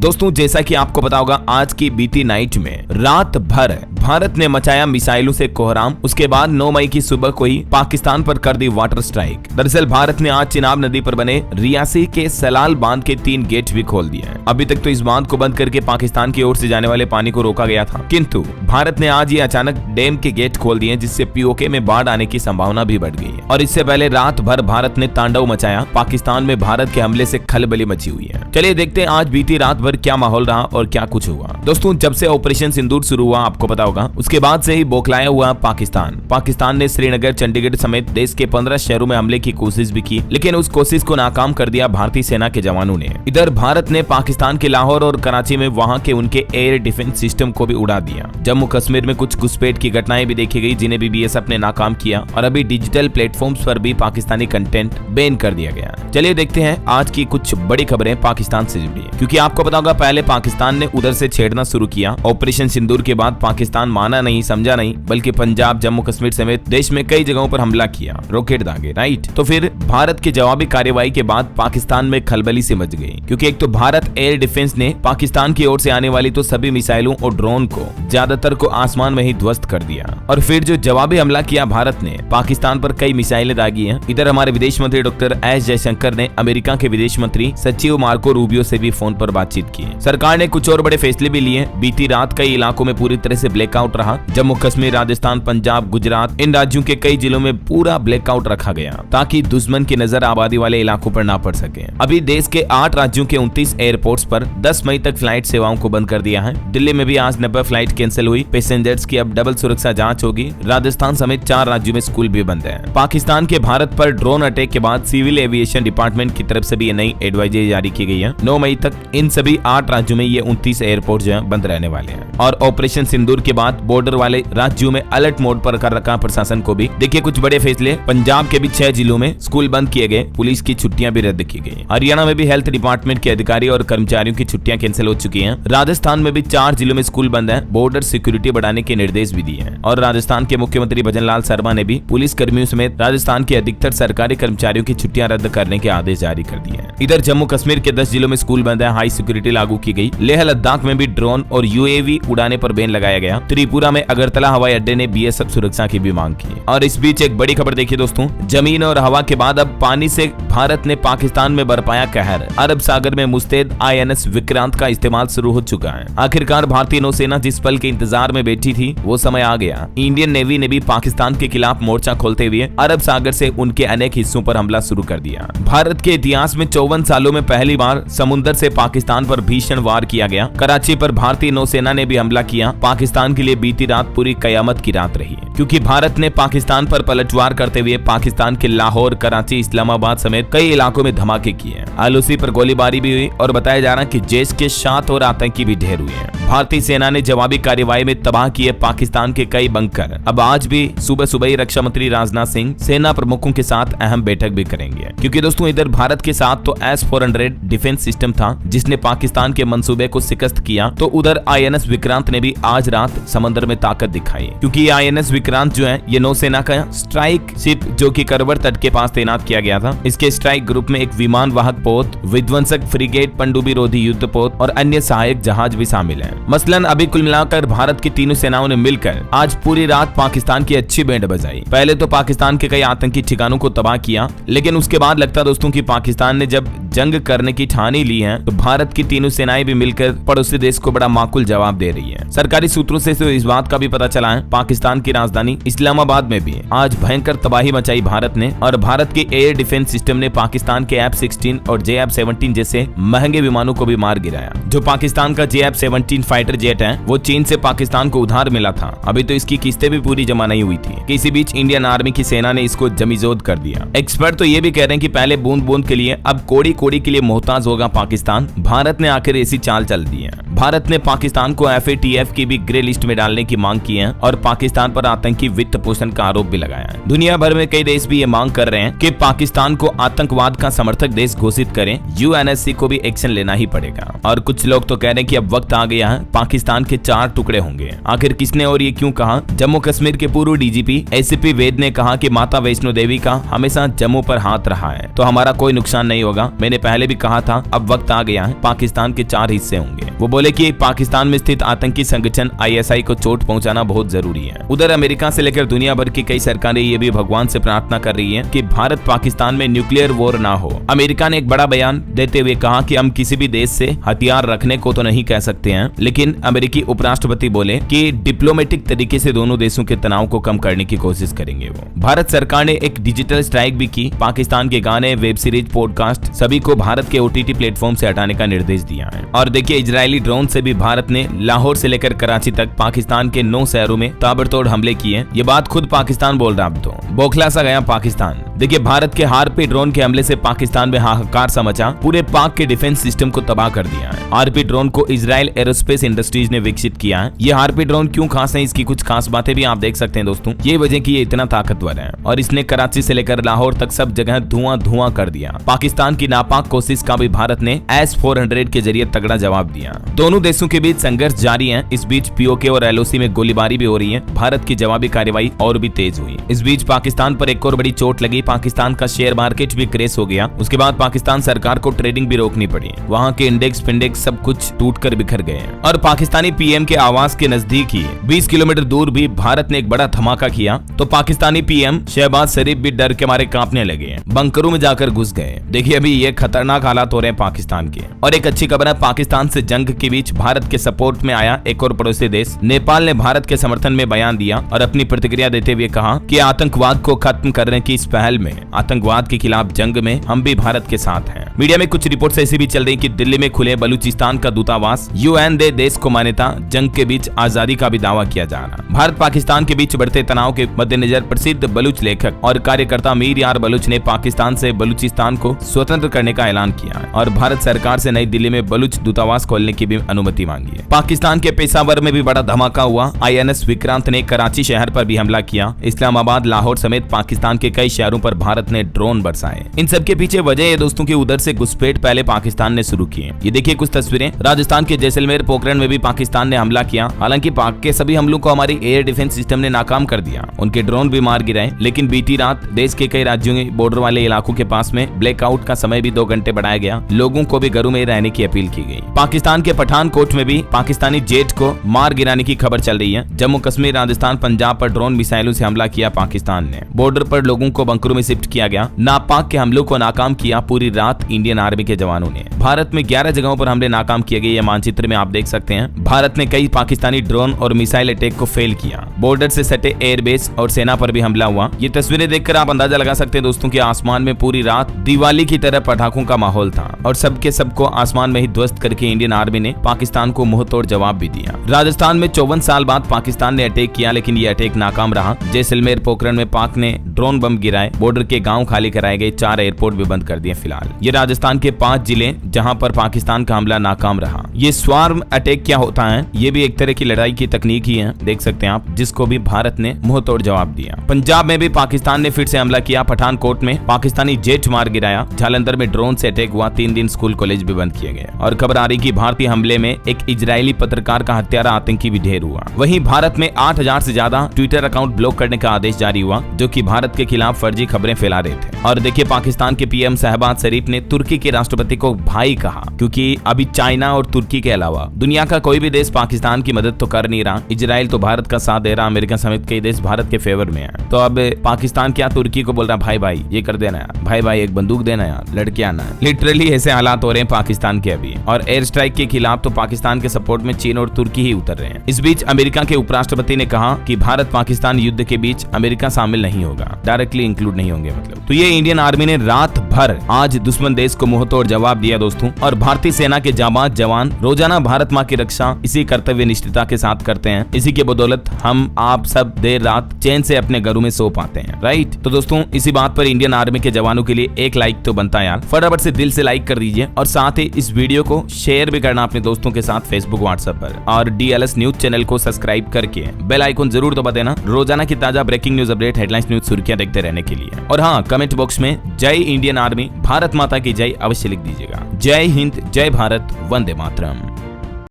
दोस्तों जैसा कि आपको पता होगा, आज की बीती नाइट में रात भर भारत ने मचाया मिसाइलों से कोहराम। उसके बाद 9 मई की सुबह को ही पाकिस्तान पर कर दी वाटर स्ट्राइक। दरअसल भारत ने आज चिनाब नदी पर बने रियासी के सलाल बांध के 3 गेट भी खोल दिए हैं। अभी तक तो इस बांध को बंद करके पाकिस्तान की ओर से जाने वाले पानी को रोका गया था, किंतु भारत ने आज ये अचानक डैम के गेट खोल दिए, जिससे पीओके में बाढ़ आने की संभावना भी बढ़ गई है। और इससे पहले रात भर भारत ने तांडव मचाया। पाकिस्तान में भारत के हमले से खलबली मची हुई है। चलिए देखते हैं आज बीती रात भर क्या माहौल रहा और क्या कुछ हुआ। दोस्तों जब से ऑपरेशन सिंदूर शुरू हुआ, आपको पता होगा, उसके बाद से ही बौखलाया हुआ पाकिस्तान ने श्रीनगर, चंडीगढ़ समेत देश के 15 शहरों में हमले की कोशिश भी की, लेकिन उस कोशिश को नाकाम कर दिया भारतीय सेना के जवानों ने। इधर भारत ने पाकिस्तान के लाहौर और कराची में वहां के उनके एयर डिफेंस सिस्टम को भी उड़ा दिया। जम्मू कश्मीर में कुछ घुसपैठ की घटनाएं भी देखी गई, जिन्हें भी बीएसएफ ने नाकाम किया, और अभी डिजिटल प्लेटफॉर्म्स पर भी पाकिस्तानी कंटेंट बैन कर दिया गया। चलिए देखते हैं आज की कुछ बड़ी खबरें पाकिस्तान से जुड़ी, क्योंकि आपको पता होगा पहले पाकिस्तान ने उधर से छेड़ना शुरू किया। ऑपरेशन सिंदूर के बाद पाकिस्तान माना नहीं, समझा नहीं, बल्कि पंजाब, जम्मू कश्मीर समेत देश में कई जगहों पर हमला किया, रॉकेट दागे, राइट। तो फिर भारत की जवाबी कार्रवाई के बाद पाकिस्तान में खलबली से मच गई, क्योंकि एक तो भारत एयर डिफेंस ने पाकिस्तान की ओर से आने वाली तो सभी मिसाइलों और ड्रोन को ज्यादातर को आसमान में ही ध्वस्त कर दिया, और फिर जो जवाबी हमला किया भारत ने, पाकिस्तान पर कई मिसाइलें दागी हैं। इधर हमारे विदेश मंत्री डॉक्टर एस जयशंकर ने अमेरिका के विदेश मंत्री सचिव मार्को रूबियो से भी फोन पर बातचीत की। सरकार ने कुछ और बड़े फैसले भी लिए। बीती रात कई इलाकों में पूरी तरह से ब्लैकआउट रहा। जम्मू कश्मीर, राजस्थान, पंजाब, गुजरात, इन राज्यों के कई जिलों में पूरा ब्लैकआउट रखा गया, ताकि दुश्मन की नजर आबादी वाले इलाकों पर ना पड़ सके। अभी देश के 8 राज्यों के 29 एयरपोर्ट्स पर 10 मई तक फ्लाइट सेवाओं को बंद कर दिया है। दिल्ली में भी आज 90 फ्लाइट कैंसिल हुई। पैसेंजर्स की अब डबल सुरक्षा जांच होगी। राजस्थान समेत 4 राज्यों में स्कूल भी बंद है। पाकिस्तान के भारत पर ड्रोन अटैक के बाद सिविल एविएशन डिपार्टमेंट की तरफ से भी नई एडवाइजरी जारी की गई है। 9 मई तक इन सभी 8 राज्यों में ये 29 एयरपोर्ट जो है बंद रहने वाले हैं। और ऑपरेशन सिंदूर के बाद बॉर्डर वाले राज्यों में अलर्ट मोड पर कर रखा प्रशासन को भी। देखिए कुछ बड़े फैसले। पंजाब के भी 6 जिलों में स्कूल बंद किए गए, पुलिस की छुट्टियां भी रद्द की गई। हरियाणा में भी हेल्थ डिपार्टमेंट के अधिकारी और कर्मचारियों की छुट्टियां कैंसिल हो चुकी हैं। राजस्थान में भी 4 जिलों में स्कूल बंद है। बॉर्डर सिक्योरिटी बढ़ाने के निर्देश भी दिए हैं। और राजस्थान के मुख्यमंत्री भजनलाल शर्मा ने भी पुलिस कर्मियों समेत राजस्थान के अधिकतर सरकारी कर्मचारियों की छुट्टियां रद्द करने के आदेश जारी कर दिए हैं। इधर जम्मू कश्मीर के 10 जिलों में स्कूल बंद है। हाई सिक्योरिटी लागू की गई। लेह लद्दाख में भी ड्रोन और यूएवी उड़ाने पर बैन लगाया गया। त्रिपुरा में अगरतला हवाई अड्डे ने बीएसएफ सुरक्षा की भी मांग की। और इस बीच एक बड़ी खबर देखिए दोस्तों, जमीन और हवा के बाद अब पानी से भारत ने पाकिस्तान में बरपाया कहर। अरब सागर में मुस्तैद आईएनएस विक्रांत का इस्तेमाल शुरू हो चुका है। आखिरकार भारतीय नौसेना जिस पल के इंतजार में बैठी थी, वो समय आ गया। इंडियन नेवी ने भी पाकिस्तान के खिलाफ मोर्चा खोलते हुए अरब सागर से उनके अनेक हिस्सों पर हमला शुरू कर दिया। भारत के इतिहास में 54 सालों में पहली बार समुद्र से पाकिस्तान पर भीषण वार किया गया। कराची पर भारतीय नौसेना ने भी हमला किया। पाकिस्तान के लिए बीती रात पूरी कयामत की रात रही, क्योंकि भारत ने पाकिस्तान पर पलटवार करते हुए पाकिस्तान के लाहौर, कराची, इस्लामाबाद समेत कई इलाकों में धमाके किए। आलूसी पर गोलीबारी भी हुई और बताया जा रहा है कि जैश के 7 और आतंकी भी ढेर हुए हैं। भारतीय सेना ने जवाबी कार्रवाई में तबाह किए पाकिस्तान के कई बंकर। अब आज भी सुबह सुबह ही रक्षा मंत्री राजनाथ सिंह सेना प्रमुखों के साथ अहम बैठक भी करेंगे, क्योंकि दोस्तों इधर भारत के साथ तो S-400 डिफेंस सिस्टम था, जिसने पाकिस्तान के मंसूबे को शिकस्त किया, तो उधर आईएनएस विक्रांत ने भी आज रात समंदर में ताकत दिखाई, क्योंकि आईएनएस विक्रांत जो है ये नौसेना का स्ट्राइक शिप जो कि करवर तट के पास तैनात किया गया था। इसके स्ट्राइक ग्रुप में एक विमान वाहक पोत, विध्वंसक फ्रिगेट, पनडुब्बी रोधी युद्ध पोत और अन्य सहायक जहाज भी शामिल हैं। मसलन अभी कुल मिलाकर भारत की तीनों सेनाओं ने मिलकर आज पूरी रात पाकिस्तान की अच्छी बैंड बजाई। पहले तो पाकिस्तान के कई आतंकी ठिकानों को तबाह किया, लेकिन उसके बाद लगता दोस्तों कि पाकिस्तान ने जब जंग करने की ठानी ली है, तो भारत की तीनों सेनाएं भी मिलकर पड़ोसी देश को बड़ा माकूल जवाब दे रही है। सरकारी सूत्रों से तो इस बात का भी पता चला है, पाकिस्तान की राजधानी इस्लामाबाद में भी आज भयंकर तबाही मचाई भारत ने, और भारत के एयर डिफेंस सिस्टम ने पाकिस्तान के F-16 और JF-17 जैसे महंगे विमानों को भी मार गिराया। जो पाकिस्तान का JF-17 फाइटर जेट है, वो चीन से पाकिस्तान को उधार मिला था। अभी तो इसकी किस्तें भी पूरी जमा नहीं हुई थी। किसी बीच इंडियन आर्मी की सेना ने इसको जमीजोद कर दिया। एक्सपर्ट तो ये भी कह रहे हैं कि पहले बूंद बूंद के लिए अब कोड़ी कोड़ी के लिए मोहताज होगा पाकिस्तान। भारत ने आखिर ऐसी चाल चल दी है। भारत ने पाकिस्तान को FATF की भी ग्रे लिस्ट में डालने की मांग की है और पाकिस्तान पर आतंकी वित्त पोषण का आरोप भी लगाया है। दुनिया भर में कई देश भी ये मांग कर रहे हैं कि पाकिस्तान को आतंकवाद का समर्थक देश घोषित करें। UNSC को भी एक्शन लेना ही पड़ेगा। और कुछ लोग तो कह रहे हैं कि अब वक्त आ गया है, पाकिस्तान के 4 टुकड़े होंगे। आखिर किसने और ये क्यों कहा? जम्मू कश्मीर के पूर्व DGP ACP वैद ने कहा कि माता वैष्णो देवी का हमेशा जम्मू पर हाथ रहा है, तो हमारा कोई नुकसान नहीं होगा। मैंने मैंने पहले भी कहा था, अब वक्त आ गया है, पाकिस्तान के 4 हिस्से होंगे। वो बोले कि पाकिस्तान में स्थित आतंकी संगठन ISI को चोट पहुंचाना बहुत जरूरी है। उधर अमेरिका से लेकर दुनिया भर की कई सरकारें ये भी भगवान से प्रार्थना कर रही हैं कि भारत पाकिस्तान में न्यूक्लियर वॉर ना हो। अमेरिका ने एक बड़ा बयान देते हुए कहा कि हम किसी भी देश से हथियार रखने को तो नहीं कह सकते हैं, लेकिन अमेरिकी उपराष्ट्रपति बोले कि डिप्लोमेटिक तरीके से दोनों देशों के तनाव को कम करने की कोशिश करेंगे। वो भारत सरकार ने एक डिजिटल स्ट्राइक भी की। पाकिस्तान के गाने, वेब सीरीज, पॉडकास्ट सभी को भारत के OTT प्लेटफॉर्म से हटाने का निर्देश दिया है। और देखिए, इजरायली ड्रोन से भी भारत ने लाहौर से लेकर कराची तक पाकिस्तान के 9 शहरों में ताबड़तोड़ हमले किए। ये बात खुद पाकिस्तान बोल रहा। अब तो बौखला सा गया पाकिस्तान। देखिए, भारत के हार्पी ड्रोन के हमले से पाकिस्तान में हाहाकार सा मचा, पूरे पाक के डिफेंस सिस्टम को तबाह कर दिया है। हार्पी ड्रोन को इजराइल एरोस्पेस इंडस्ट्रीज ने विकसित किया है। ये हार्पी ड्रोन क्यों खास है, इसकी कुछ खास बातें भी आप देख सकते हैं दोस्तों। ये वजह कि ये इतना ताकतवर है और इसने कराची से लेकर लाहौर तक सब जगह धुआं कर दिया। पाकिस्तान की नापाक कोशिश का भी भारत ने S-400 के जरिए तगड़ा जवाब दिया। दोनों देशों के बीच संघर्ष जारी है। इस बीच POK और LOC में गोलीबारी भी हो रही है। भारत की जवाबी कार्रवाई और भी तेज हुई। इस बीच पाकिस्तान पर एक और बड़ी चोट लगी। पाकिस्तान का शेयर मार्केट भी क्रैश हो गया। उसके बाद पाकिस्तान सरकार को ट्रेडिंग भी रोकनी पड़ी। वहाँ के इंडेक्स फिंडेक्स सब कुछ टूटकर बिखर गए। और पाकिस्तानी PM के आवास के नजदीक ही 20 किलोमीटर दूर भी भारत ने एक बड़ा धमाका किया, तो पाकिस्तानी PM शहबाज शरीफ भी डर के मारे कांपने लगे, बंकरों में जाकर घुस गए। देखिए, अभी ये खतरनाक हालात हो रहे हैं पाकिस्तान के। और एक अच्छी खबर है, पाकिस्तान से जंग के बीच भारत के सपोर्ट में आया एक और पड़ोसी देश नेपाल ने भारत के समर्थन में बयान दिया और अपनी प्रतिक्रिया देते हुए कहा कि आतंकवाद को खत्म करने की इस पहल में, आतंकवाद के खिलाफ जंग में हम भी भारत के साथ हैं। मीडिया में कुछ रिपोर्ट्स ऐसी भी चल रही कि दिल्ली में खुले बलूचिस्तान का दूतावास, UN दे देश को मान्यता, जंग के बीच आजादी का भी दावा किया जा रहा। भारत पाकिस्तान के बीच बढ़ते तनाव के मद्देनजर प्रसिद्ध बलूच लेखक और कार्यकर्ता मीर यार बलूच ने पाकिस्तान से बलूचिस्तान को स्वतंत्र करने का ऐलान किया और भारत सरकार से नई दिल्ली में बलूच दूतावास खोलने की भी अनुमति मांगी है। पाकिस्तान के पेशावर में भी बड़ा धमाका हुआ। INS विक्रांत ने कराची शहर पर भी हमला किया। इस्लामाबाद, लाहौर समेत पाकिस्तान के कई शहरों पर भारत ने ड्रोन बरसाए। इन सब के पीछे वजह है दोस्तों की उधर से घुसपैठ पहले पाकिस्तान ने शुरू की है। ये देखिए कुछ तस्वीरें। राजस्थान के जैसलमेर, पोखरण में भी पाकिस्तान ने हमला किया। हालांकि पाक के सभी हमलों को हमारी एयर डिफेंस सिस्टम ने नाकाम कर दिया। उनके ड्रोन भी मार गिराए। लेकिन बीती रात देश के कई राज्यों के बॉर्डर वाले इलाकों के पास में ब्लैकआउट का समय भी 2 घंटे बढ़ाया गया। लोगों को भी घरों में रहने की अपील की गई। पाकिस्तान के पठानकोट में भी पाकिस्तानी जेट को मार गिराने की खबर चल रही है। जम्मू कश्मीर, राजस्थान, पंजाब पर ड्रोन मिसाइलों से हमला किया पाकिस्तान ने। बॉर्डर पर लोगों को बंकरों में शिफ्ट किया गया। नापाक के हमलों को नाकाम किया पूरी रात इंडियन आर्मी के जवानों ने। भारत में 11 जगहों पर हमले नाकाम किए गए। ये मानचित्र में आप देख सकते हैं। भारत ने कई पाकिस्तानी ड्रोन और मिसाइल अटैक को फेल किया। बॉर्डर से सटे एयरबेस और सेना पर भी हमला हुआ। ये तस्वीरें देखकर आप अंदाजा लगा सकते हैं दोस्तों कि आसमान में पूरी रात दिवाली की तरह पटाखों का माहौल था और सबको आसमान में ही ध्वस्त करके इंडियन आर्मी ने पाकिस्तान को मुंहतोड़ जवाब भी दिया। राजस्थान में 54 साल बाद पाकिस्तान ने अटैक किया, लेकिन ये अटैक नाकाम रहा। जैसलमेर, पोखरण में पाक ने ड्रोन बम गिराए। बॉर्डर के गांव खाली कराए गए। 4 एयरपोर्ट भी बंद कर दिए। फिलहाल ये राजस्थान के 5 जिले जहां पर पाकिस्तान का हमला नाकाम रहा। ये स्वार्म अटैक क्या होता है, ये भी एक तरह की लड़ाई की तकनीक ही है, देख सकते हैं आप, जिसको भी भारत ने मुंहतोड़ जवाब दिया। पंजाब में भी पाकिस्तान ने फिर से हमला किया। पठानकोट में पाकिस्तानी जेट मार गिराया। जालंधर में ड्रोन से अटैक हुआ। 3 दिन स्कूल कॉलेज भी बंद किए गए। और खबर आ रही कि भारतीय हमले में एक इजरायली पत्रकार का हत्यारा आतंकी भी ढेर हुआ। वहीं भारत में 8000 से ज्यादा ट्विटर अकाउंट ब्लॉक करने का आदेश जारी हुआ, जो कि भारत के खिलाफ फर्जी खबरें फैला रहे थे। और देखिए, पाकिस्तान के PM शहबाज शरीफ ने तुर्की के राष्ट्रपति को भाई कहा, क्योंकि अभी चाइना और तुर्की के अलावा दुनिया का कोई भी देश पाकिस्तान की मदद तो कर नहीं रहा। इजराइल तो भारत का साथ दे रहा। अमेरिका समेत कई देश भारत के फेवर में है। तो अब पाकिस्तान क्या तुर्की को बोल रहा, भाई भाई ये कर देना यार, भाई भाई एक बंदूक देना यार, लड़के आना है। लिटरली ऐसे हालात हो रहे हैं पाकिस्तान के अभी। और एयर स्ट्राइक के खिलाफ तो पाकिस्तान के सपोर्ट में चीन और तुर्की ही उतर रहे हैं। इस बीच अमेरिका के उपराष्ट्रपति ने कहा कि भारत पाकिस्तान युद्ध के बीच अमेरिका शामिल नहीं होगा, डायरेक्टली इंक्लूड नहीं होंगे मतलब। तो ये इंडियन आर्मी ने रात भर आज दुश्मन देश को मुंहतोड़ जवाब दिया दोस्तों। और भारतीय सेना के जाबाज जवान रोजाना भारत माँ की रक्षा इसी कर्तव्य निष्ठता के साथ करते हैं। इसी के बदौलत हम आप सब देर रात चैन से अपने घरों में सो पाते हैं, राइट। तो दोस्तों इसी बात पर इंडियन आर्मी के जवानों के लिए एक लाइक तो बनता है यार। फटाफट से दिल से लाइक कर दीजिए और साथ ही इस वीडियो को शेयर भी करना अपने दोस्तों के साथ फेसबुक, व्हाट्सएप पर। और DLS न्यूज चैनल को सब्सक्राइब करके बेल आइकन जरूर दबा देना, रोजाना की ताजा breaking news update, headlines, news सुर्खियां देखते रहने के लिए। और हाँ, कमेंट बॉक्स में जय इंडियन आर्मी, भारत माता की जय अवश्य लिख दीजिएगा। जय हिंद, जय भारत, वंदे मातरम।